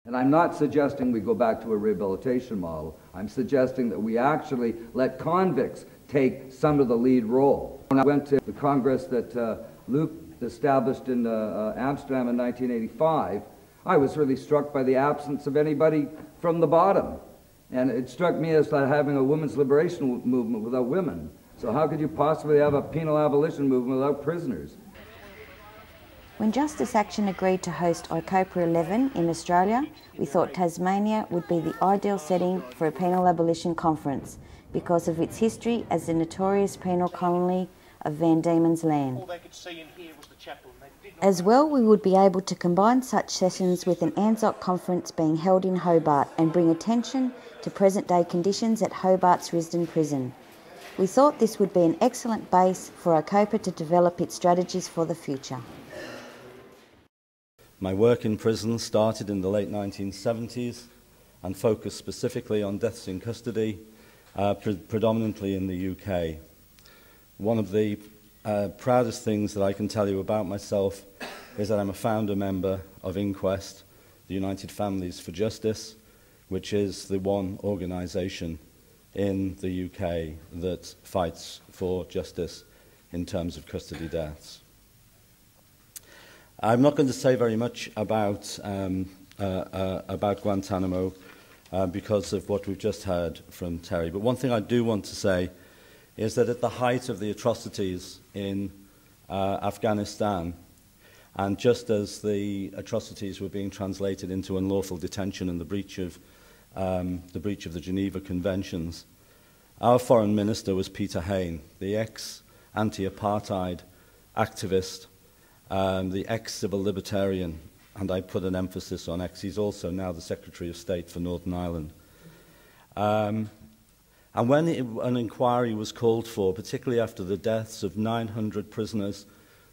And I'm not suggesting we go back to a rehabilitation model. I'm suggesting that we actually let convicts take some of the lead role. When I went to the Congress that Luke established in Amsterdam in 1985, I was really struck by the absence of anybody from the bottom. And it struck me as having a women's liberation movement without women. So how could you possibly have a penal abolition movement without prisoners? When Justice Action agreed to host ICOPA 11 in Australia, we thought Tasmania would be the ideal setting for a penal abolition conference because of its history as the notorious penal colony of Van Diemen's Land. As well, we would be able to combine such sessions with an ANZOC conference being held in Hobart and bring attention to present-day conditions at Hobart's Risdon prison. We thought this would be an excellent base for ICOPA to develop its strategies for the future. My work in prison started in the late 1970s and focused specifically on deaths in custody, predominantly in the UK. One of the proudest things that I can tell you about myself is that I'm a founder member of Inquest, the United Families for Justice, which is the one organisation in the UK that fights for justice in terms of custody deaths. I'm not going to say very much about Guantanamo because of what we've just heard from Terry. But one thing I do want to say is that at the height of the atrocities in Afghanistan, and just as the atrocities were being translated into unlawful detention and the breach of the Geneva Conventions, our foreign minister was Peter Hain, the ex-anti-apartheid activist, the ex-civil libertarian, and I put an emphasis on ex. He's also now the Secretary of State for Northern Ireland. And when an inquiry was called for, particularly after the deaths of 900 prisoners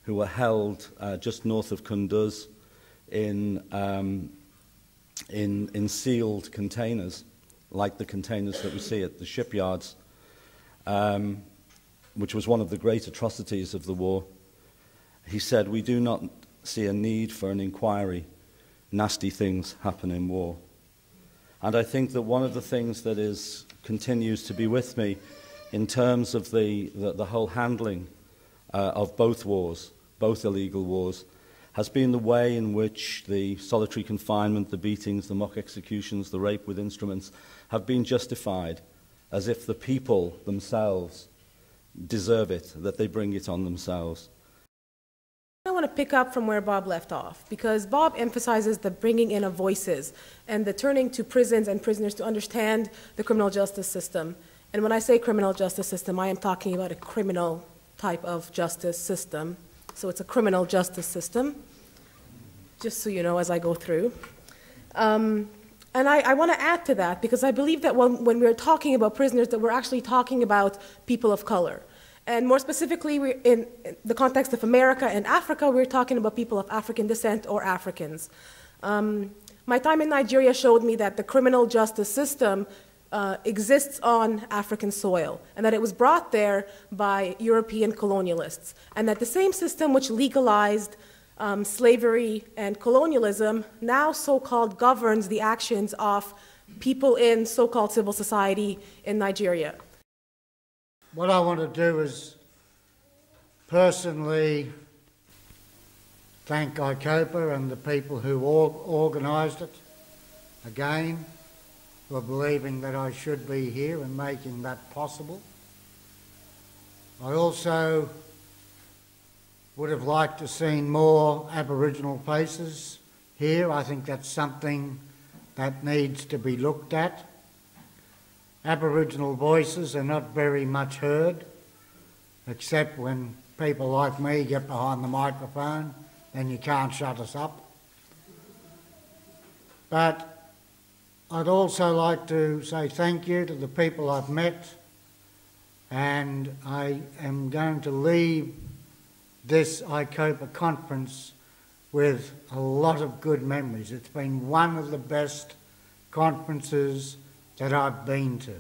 who were held just north of Kunduz in sealed containers, like the containers that we see at the shipyards, which was one of the great atrocities of the war, he said, "We do not see a need for an inquiry. Nasty things happen in war." And I think that one of the things that continues to be with me in terms of the whole handling of both wars, both illegal wars, has been the way in which the solitary confinement, the beatings, the mock executions, the rape with instruments have been justified as if the people themselves deserve it, that they bring it on themselves. I want to pick up from where Bob left off, because Bob emphasizes the bringing in of voices and the turning to prisons and prisoners to understand the criminal justice system. And when I say criminal justice system, I am talking about a criminal type of justice system. So it's a criminal justice system, just so you know as I go through. And I want to add to that, because I believe that when we're talking about prisoners, that we're actually talking about people of color. And more specifically, in the context of America and Africa, we're talking about people of African descent or Africans. My time in Nigeria showed me that the criminal justice system exists on African soil, and that it was brought there by European colonialists, and that the same system which legalized slavery and colonialism now so-called governs the actions of people in so-called civil society in Nigeria. What I want to do is personally thank ICOPA and the people who organised it, again, for believing that I should be here and making that possible. I also would have liked to see more Aboriginal faces here. I think that's something that needs to be looked at. Aboriginal voices are not very much heard, except when people like me get behind the microphone, then you can't shut us up. But I'd also like to say thank you to the people I've met, and I am going to leave this ICOPA conference with a lot of good memories. It's been one of the best conferences that I've been to.